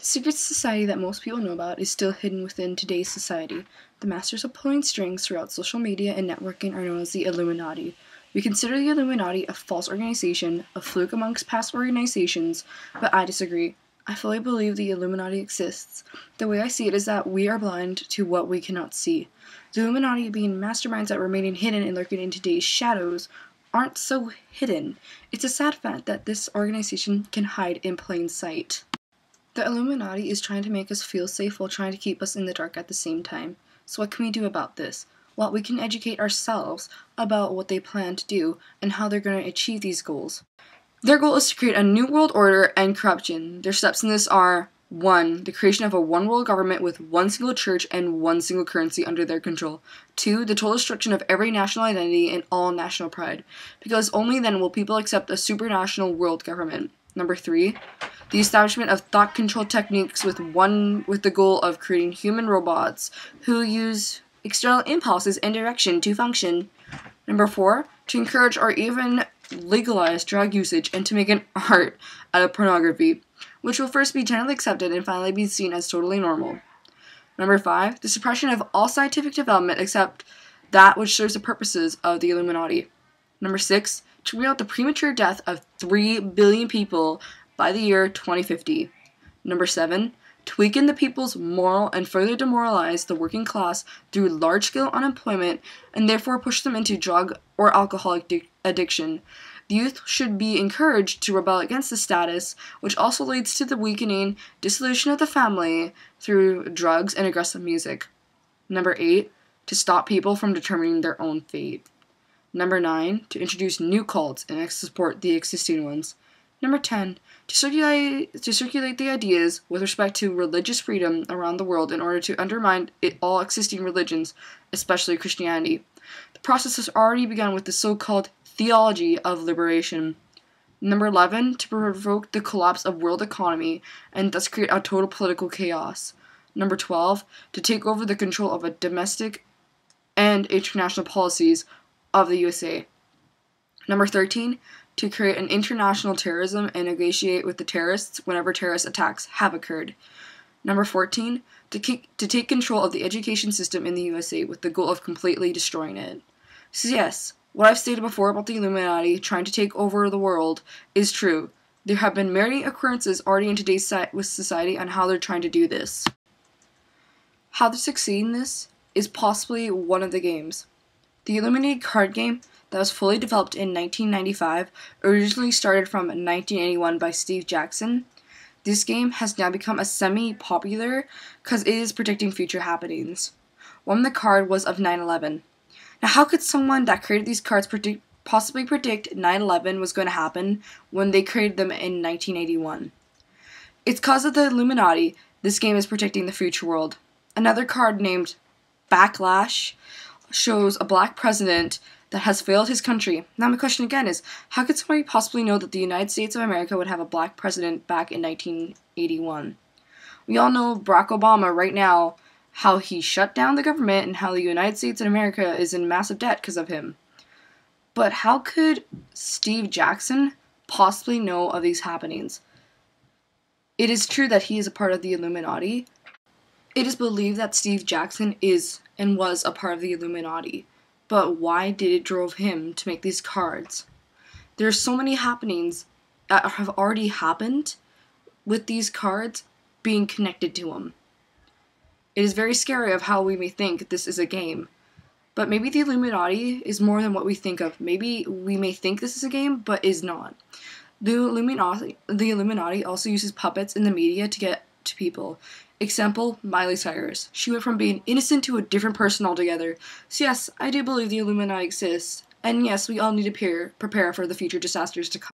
secret society that most people know about is still hidden within today's society. The masters of pulling strings throughout social media and networking are known as the Illuminati. We consider the Illuminati a false organization, a fluke amongst past organizations, but I disagree. I fully believe the Illuminati exists. The way I see it is that we are blind to what we cannot see. The Illuminati, being masterminds that remain hidden and lurking in today's shadows, aren't so hidden. It's a sad fact that this organization can hide in plain sight. The Illuminati is trying to make us feel safe while trying to keep us in the dark at the same time. So what can we do about this? Well, we can educate ourselves about what they plan to do and how they're going to achieve these goals. Their goal is to create a new world order and corruption. Their steps in this are 1. The creation of a one world government with one single church and one single currency under their control. 2. The total destruction of every national identity and all national pride, because only then will people accept a supranational world government. 3. The establishment of thought control techniques with the goal of creating human robots who use external impulses and direction to function. 4. To encourage or even legalize drug usage and to make an art out of pornography, which will first be generally accepted and finally be seen as totally normal. 5. The suppression of all scientific development except that which serves the purposes of the Illuminati. 6. To rule out the premature death of 3 billion people by the year 2050. 7. To weaken the people's moral and further demoralize the working class through large-scale unemployment and therefore push them into drug or alcoholic addiction. The youth should be encouraged to rebel against the status, which also leads to the weakening dissolution of the family through drugs and aggressive music. 8. To stop people from determining their own fate. 9. To introduce new cults and support the existing ones. 10. To circulate the ideas with respect to religious freedom around the world in order to undermine all existing religions, especially Christianity. The process has already begun with the so-called theology of liberation. 11. To provoke the collapse of world economy and thus create a total political chaos. 12. To take over the control of a domestic and international policies of the USA. 13. To create an international terrorism and negotiate with the terrorists whenever terrorist attacks have occurred. 14. To take control of the education system in the USA with the goal of completely destroying it. So yes, what I've stated before about the Illuminati trying to take over the world is true. There have been many occurrences already in today's society on how they're trying to do this. How they're succeeding in this is possibly one of the games. The Illuminati card game that was fully developed in 1995 originally started from 1981 by Steve Jackson. This game has now become a semi-popular because it is predicting future happenings. One of the card was of 9/11. Now how could someone that created these cards possibly predict 9/11 was going to happen when they created them in 1981? It's because of the Illuminati this game is predicting the future world. Another card named Backlash shows a black president that has failed his country. Now my question again is, how could somebody possibly know that the United States of America would have a black president back in 1981? We all know Barack Obama right now, how he shut down the government and how the United States of America is in massive debt because of him. But how could Steve Jackson possibly know of these happenings? It is true that he is a part of the Illuminati. It is believed that Steve Jackson is and was a part of the Illuminati. But why did it drove him to make these cards? There are so many happenings that have already happened with these cards being connected to them. It is very scary of how we may think this is a game. But maybe the Illuminati is more than what we think of. Maybe we may think this is a game, but is not. The Illuminati also uses puppets in the media to get to people. Example, Miley Cyrus. She went from being innocent to a different person altogether. So yes, I do believe the Illuminati exists. And yes, we all need to prepare for the future disasters to come.